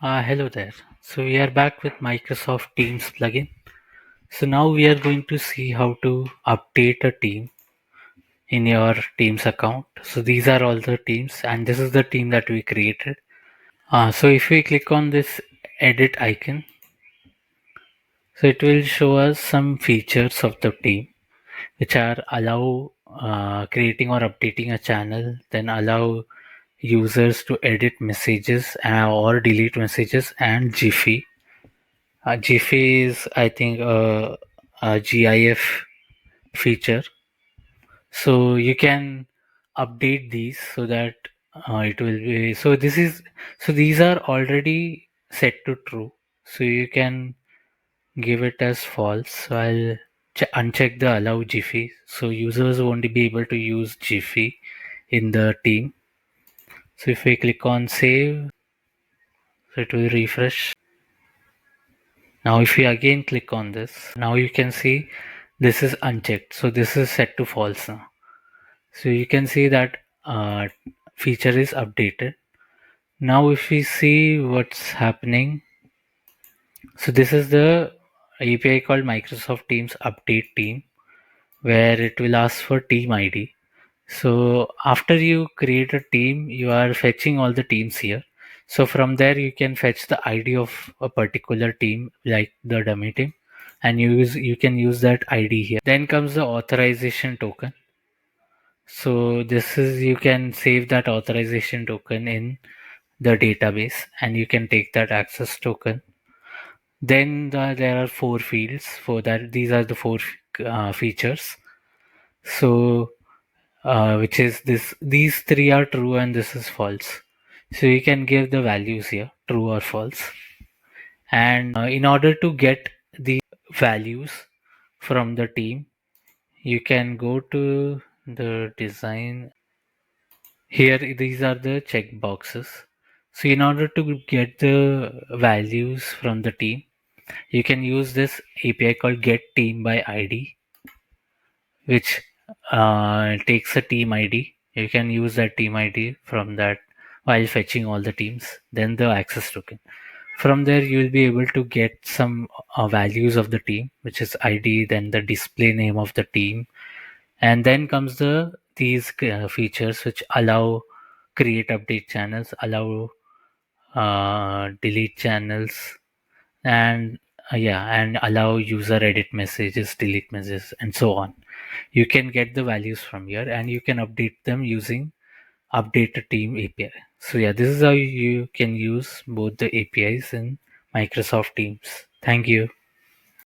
Hello there. So we are back with Microsoft Teams plugin. So now we are going to see how to update a team in your Teams account. So these are all the teams and this is the team that we created. So if we click on this edit icon, so it will show us some features of the team which are allow creating or updating a channel, then allow users to edit messages or delete messages and Giphy. Giphy is, I think, a GIF feature. So you can update these so that it will be. So these are already set to true. So you can give it as false. So I'll uncheck the allow Giphy. So users won't be able to use Giphy in the team. So if we click on save, so it will refresh. Now if we again click on this, now you can see this is unchecked. So this is set to false now. So you can see that feature is updated. Now if we see what's happening, so this is the API called Microsoft Teams Update Team, where it will ask for team ID. So after you create a team, you are fetching all the teams here. So from there you can fetch the ID of a particular team, like the dummy team, and you can use that ID here. Then comes the authorization token. So this is you can save that authorization token in the database and you can take that access token. Then there are four fields for that. These are the four features. So which is this, these three are true and this is false. So you can give the values here, true or false. And in order to get the values from the team, you can go to the design. Here, these are the check boxes. So in order to get the values from the team, you can use this API called get team by ID, which takes a team ID. You can use that team ID from that while fetching all the teams, then the access token. From there, you will be able to get some values of the team, which is ID, then the display name of the team, and then comes these features which allow create update channels, allow delete channels, and and allow user edit messages, delete messages, and so on. You can get the values from here and you can update them using update a team API. So yeah, this is how you can use both the APIs in Microsoft Teams. Thank you.